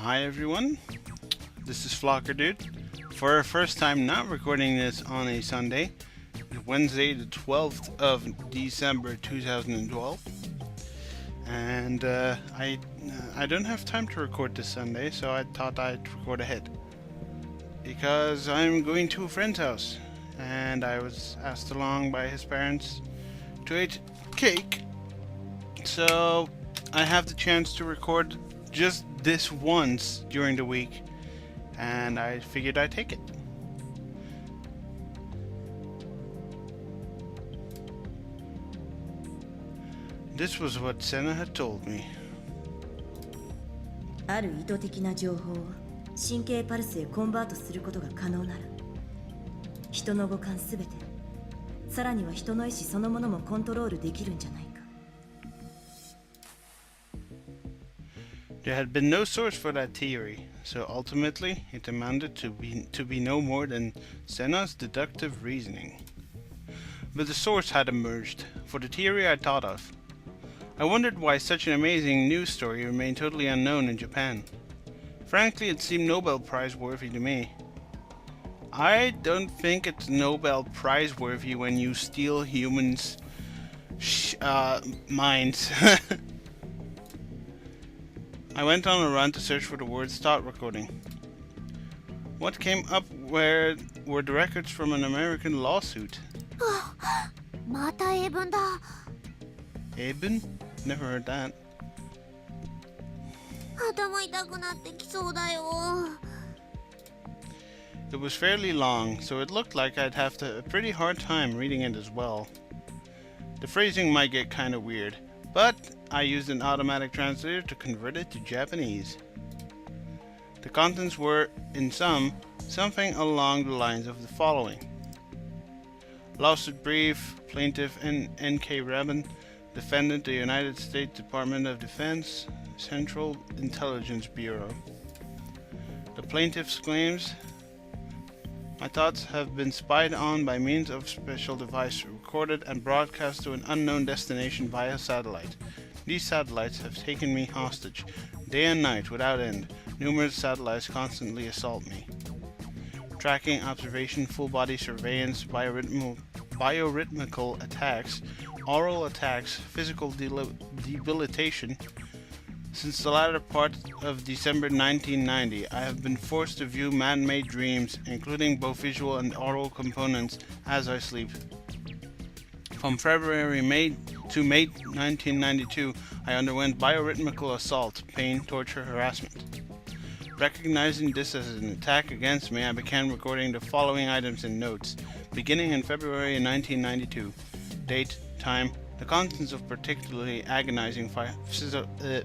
Hi everyone, this is Flocker Dude. For our first time not recording this on a Sunday, Wednesday the 12th of December 2012. And I don't have time to record this Sunday, so I thought I'd record ahead. Because I'm going to a friend's house, and I was asked along by his parents to eat cake. So I have the chance to record just this once during the week, and I figured I'd take it. This was what Senna had told me. ある意図的な情報を神経パルスへコンバートすることが可能なら、人の五感すべて、さらには人の意志そのものもコントロールできるんじゃないか。There had been no source for that theory, so ultimately it amounted to be no more than Senna's deductive reasoning. But the source had emerged for the theory I thought of. I wondered why such an amazing news story remained totally unknown in Japan. Frankly, it seemed Nobel Prize worthy to me. I don't think it's Nobel Prize worthy when you steal humans' minds. I went on a run to search for the word start recording. What came up were the records from an American lawsuit. また英文だ。 Eben? Never heard that. 頭痛くなってきそうだよ。 It was fairly long, so it looked like I'd have a pretty hard time reading it as well. The phrasing might get kinda weird, but I used an automatic translator to convert it to Japanese. The contents were, in sum, something along the lines of the following. Lawsuit brief, plaintiff N.K. Rabin, defendant the United States Department of Defense, Central Intelligence Bureau. The plaintiff's claims: my thoughts have been spied on by means of special device, recorded and broadcast to an unknown destination via satellite. These satellites have taken me hostage, day and night without end. Numerous satellites constantly assault me. Tracking, observation, full-body surveillance, biorhythmical attacks, oral attacks, physical debilitation. Since the latter part of December 1990, I have been forced to view man-made dreams, including both visual and oral components, as I sleep. From May 1992, I underwent biorhythmical assault, pain, torture, harassment. Recognizing this as an attack against me, I began recording the following items in notes, beginning in February 1992. Date, time, the contents of particularly agonizing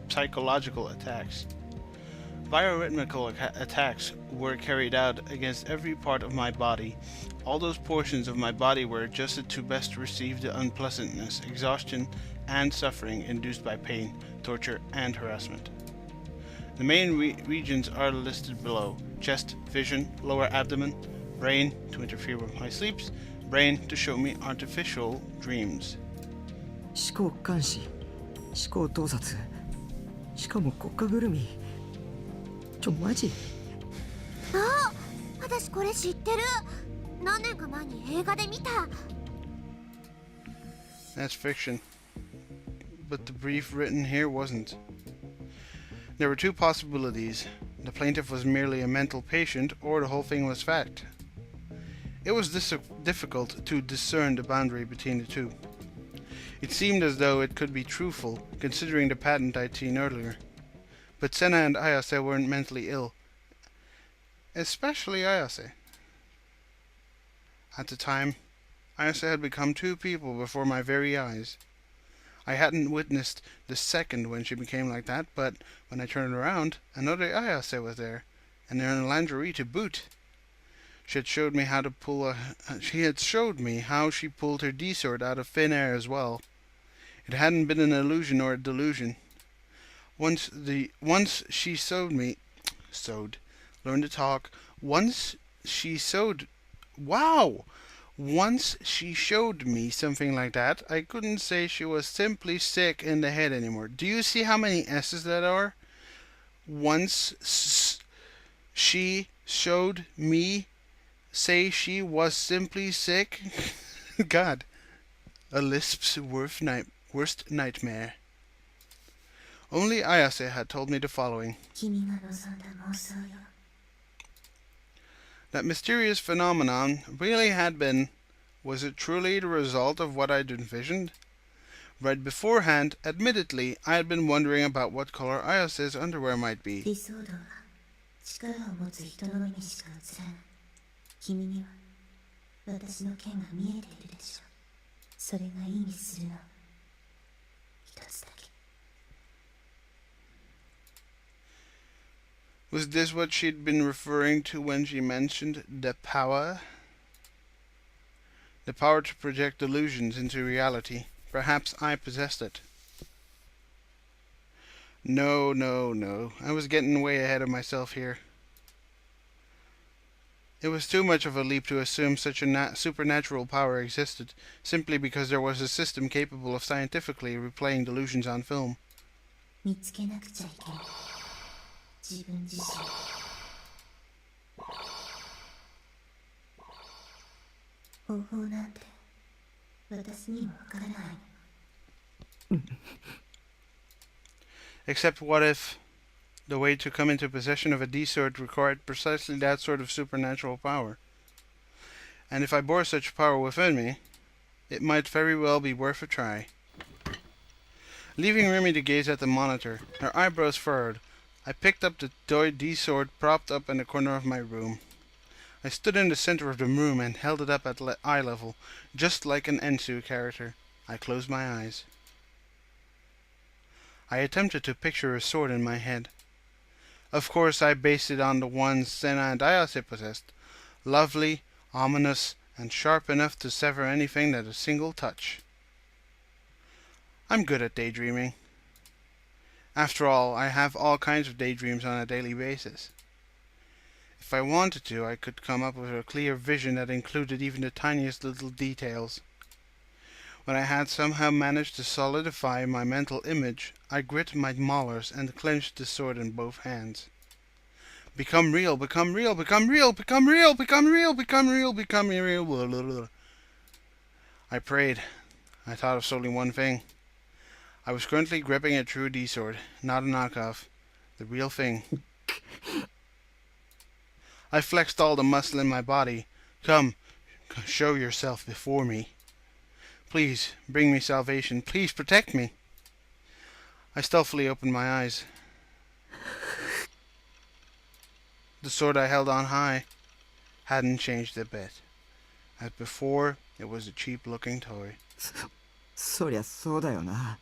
psychological attacks. Biorhythmical attacks were carried out against every part of my body. All those portions of my body were adjusted to best receive the unpleasantness, exhaustion, and suffering induced by pain, torture, and harassment. The main regions are listed below: chest, vision, lower abdomen, brain to interfere with my sleeps, brain to show me artificial dreams. 思考監視、思考盗撮、しかも国家ぐるみ。マジ？あ、私これ知ってる。何年か前に映画で見た。 That's fiction. But the brief written here wasn't. There were two possibilities. The plaintiff was merely a mental patient, or the whole thing was fact. It was difficult to discern the boundary between the two. It seemed as though it could be truthful, considering the patent I'd seen earlier. But Senna and Ayase weren't mentally ill. Especially Ayase. At the time, Ayase had become two people before my very eyes. I hadn't witnessed the second when she became like that, but when I turned around, another Ayase was there, and in lingerie to boot. She had showed me how she pulled her D-sword out of thin air as well. It hadn't been an illusion or a delusion. Once she showed me something like that, I couldn't say she was simply sick in the head anymore. Do you see how many S's that are? once she showed me say she was simply sick? God, a lisp's worst nightmare. Only Ayase had told me the following. 君が望んだ妄想よ That mysterious phenomenon really had been. Was it truly the result of what I'd envisioned? Right beforehand, admittedly, I had been wondering about what color Ayase's underwear might be. 理想度は力を持つ人の目にしか映らない君には私の剣が見えているでしょうそれが意味するのは一つだけ Was this what she'd been referring to when she mentioned the power? The power to project illusions into reality. Perhaps I possessed it. No. I was getting way ahead of myself here. It was too much of a leap to assume such a supernatural power existed, simply because there was a system capable of scientifically replaying delusions on film. 見つけなくちゃいけない自分自身方法なんて私にもわからない Except what if the way to come into possession of a D-sword required precisely that sort of supernatural power? And if I bore such power within me, it might very well be worth a try. Leaving Remy to gaze at the monitor, her eyebrows furrowed, I picked up the toy D-sword propped up in the corner of my room. I stood in the center of the room and held it up at eye level, just like an Ensu character. I closed my eyes. I attempted to picture a sword in my head. Of course, I based it on the ones Senna and Ayase possessed. Lovely, ominous, and sharp enough to sever anything at a single touch. I'm good at daydreaming. After all, I have all kinds of daydreams on a daily basis. If I wanted to, I could come up with a clear vision that included even the tiniest little details. When I had somehow managed to solidify my mental image, I grit my molars and clenched the sword in both hands. Become real, become real, become real, become real, become real, become real, become real. I prayed. I thought of solely one thing. I was currently gripping a true D-sword, not a knockoff. The real thing. I flexed all the muscle in my body. Come, show yourself before me. Please, bring me salvation. Please protect me. I stealthily opened my eyes. The sword I held on high hadn't changed a bit. As before, it was a cheap-looking toy. そりゃそうだよな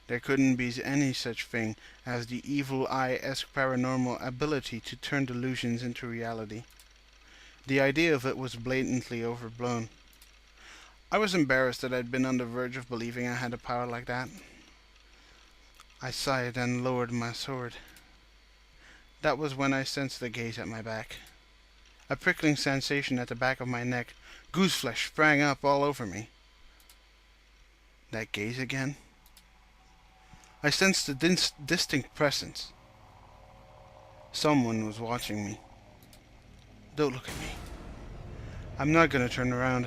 There couldn't be any such thing as the evil eye-esque paranormal ability to turn delusions into reality. The idea of it was blatantly overblown. I was embarrassed that I'd been on the verge of believing I had a power like that. I sighed and lowered my sword. That was when I sensed the gaze at my back. A prickling sensation at the back of my neck. Gooseflesh sprang up all over me. That gaze again? I sensed a distinct presence. Someone was watching me. Don't look at me. I'm not gonna turn around.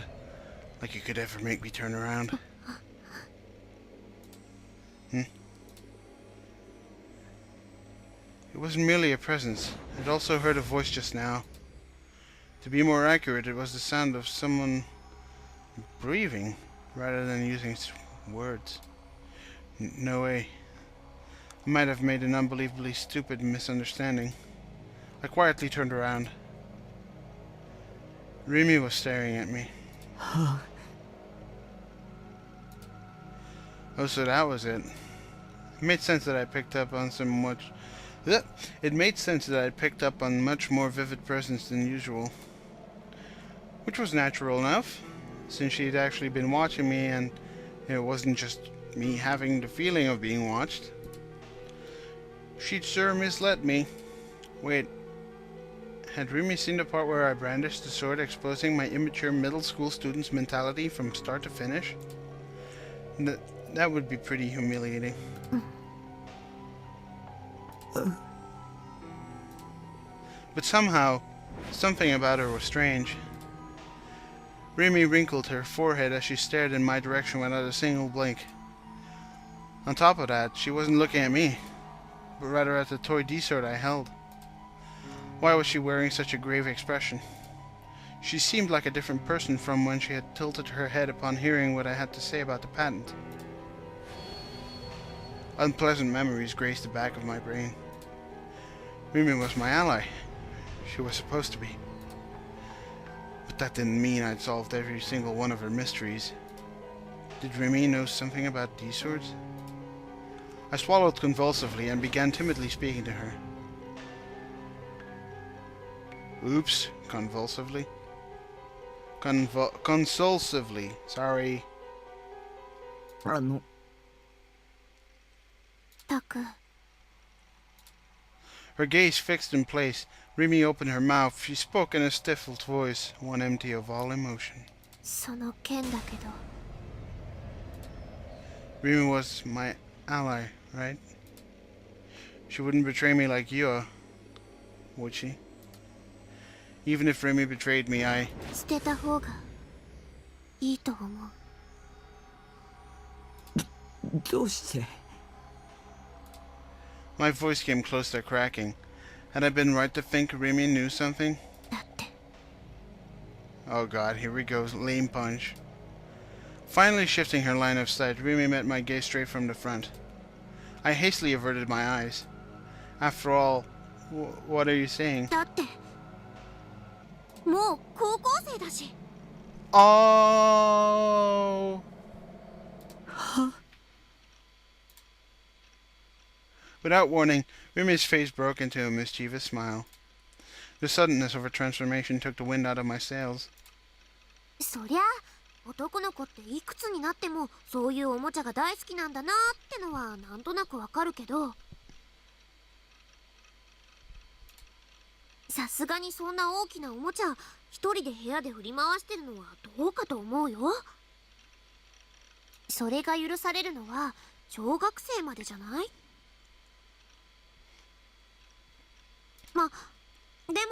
Like you could ever make me turn around. It wasn't merely a presence. I'd also heard a voice just now. To be more accurate, it was the sound of someone breathing rather than using words. No way. I might have made an unbelievably stupid misunderstanding. I quietly turned around. Remy was staring at me. Oh, so that was it. It made sense that I picked up on much more vivid presence than usual. Which was natural enough, since she'd actually been watching me and it wasn't just me having the feeling of being watched. She'd sure misled me. Wait, had Remy seen the part where I brandished the sword, exposing my immature middle school student's mentality from start to finish? That would be pretty humiliating. But somehow, something about her was strange. Remy wrinkled her forehead as she stared in my direction without a single blink. On top of that, she wasn't looking at me, but rather at the toy D-sword I held. Why was she wearing such a grave expression? She seemed like a different person from when she had tilted her head upon hearing what I had to say about the patent. Unpleasant memories graced the back of my brain. Remy was my ally. She was supposed to be. But that didn't mean I'd solved every single one of her mysteries. Did Remy know something about D-swords? I swallowed convulsively and began timidly speaking to her. Oops, convulsively. Consulsively, sorry. たく Her gaze fixed in place, Remy opened her mouth. She spoke in a stifled voice, one empty of all emotion. その件だけど Remy was my ally, right? She wouldn't betray me like you, would she? Even if Remy betrayed me, 捨てた方がいいと思う。どうして My voice came close to cracking. Had I been right to think Remy knew something? だって Oh god, here we go, lame punch. Finally shifting her line of sight, Remy met my gaze straight from the front. I hastily averted my eyes. After all, what are you saying? だってもう高校生だし。 Oh! Without warning, Remy's face broke into a mischievous smile. The suddenness of her transformation took the wind out of my sails. そりゃ男の子っていくつになってもそういうおもちゃが大好きなんだなってのはなんとなくわかるけど、さすがにそんな大きなおもちゃ一人で部屋で振り回してるのはどうかと思うよ。それが許されるのは小学生までじゃない？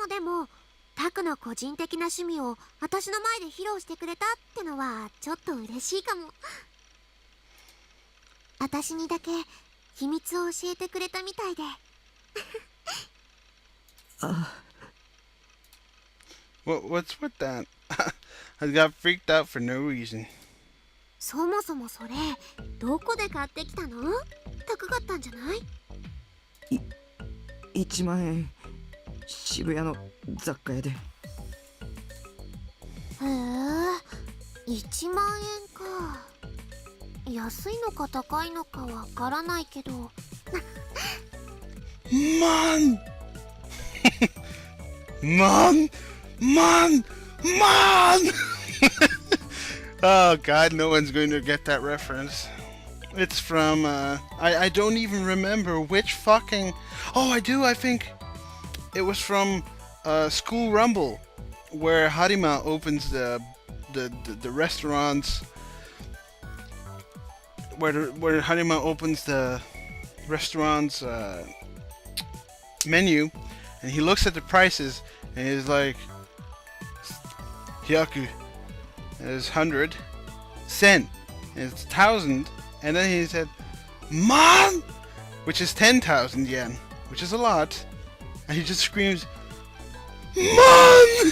でもタクの個人的な趣味を私の前で披露してくれたってのはちょっと嬉しいかも。私にだけ秘密を教えてくれたみたいで。What's with that? I got freaked out for no reason. そもそもそれどこで買ってきたの？高かったんじゃない？ 1万円渋谷の雑貨屋で。へえ、1万円か。安いのか高いのかわからないけど。Man! Man! Man! Man! Oh god, no one's going to get that reference. It's from, I don't even remember which fucking... Oh, I do, I think. It was from School Rumble, where Harima opens the restaurants... Where Harima opens the restaurant's menu, and he looks at the prices, and he's like, Hyaku is 100, Sen is 1,000, and then he said, Man! Which is 10,000 yen, which is a lot, and he just screams, Man!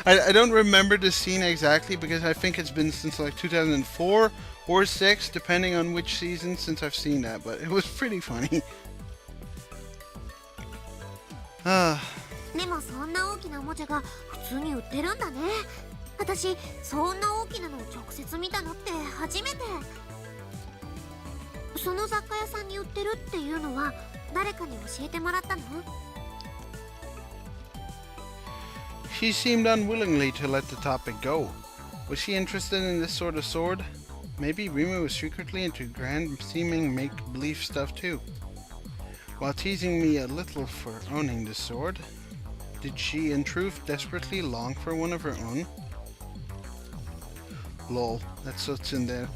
I don't remember the scene exactly, because I think it's been since like 2004 or 6, depending on which season since I've seen that, but it was pretty funny. でもそんな大きなおもちゃが普通に売ってるんだね。私そんな大きなのを直接見たのって初めて。その雑貨屋さんに売ってるっていうのは誰かに教えてもらったの？ She seemed unwillingly to let the topic go. Was she interested in this sort of sword? Maybe Rima was secretly into grand-seeming make-believe stuff too. While teasing me a little for owning the sword, did she in truth desperately long for one of her own? Lol, that's what's in there.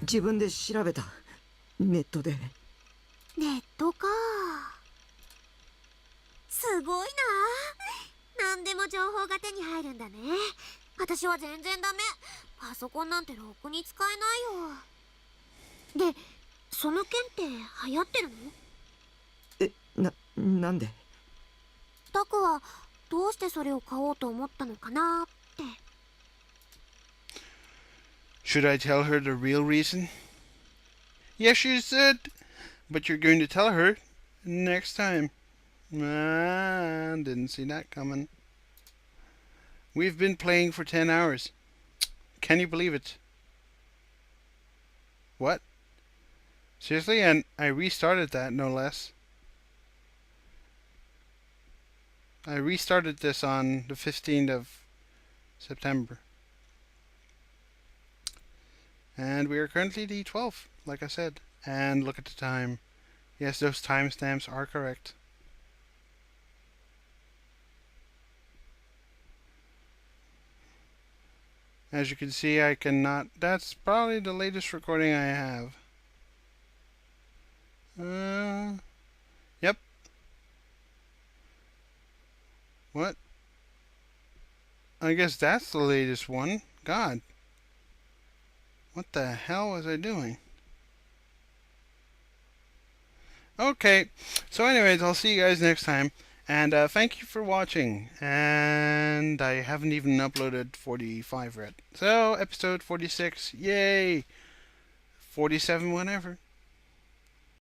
自分で調べたネットで。ネットか。すごいな。何でも情報が手に入るんだね。私は全然ダメ。パソコンなんてろくに使えないよ。で、その剣って流行ってるの？なんで？タクはどうしてそれを買おうと思ったのかなって。Should I tell her the real reason? Yes, you should. But you're going to tell her next time. Ah, didn't see that coming. We've been playing for 10 hours. Can you believe it? What? Seriously? And I restarted that, no less. I restarted this on the 15th of September. And we are currently D12, like I said. And look at the time. Yes, those timestamps are correct. As you can see, I cannot... That's probably the latest recording I have. Yep. What? I guess that's the latest one. God. What the hell was I doing? Okay. So anyways, I'll see you guys next time. And thank you for watching. And I haven't even uploaded 45 yet. So, episode 46. Yay! 47 whenever.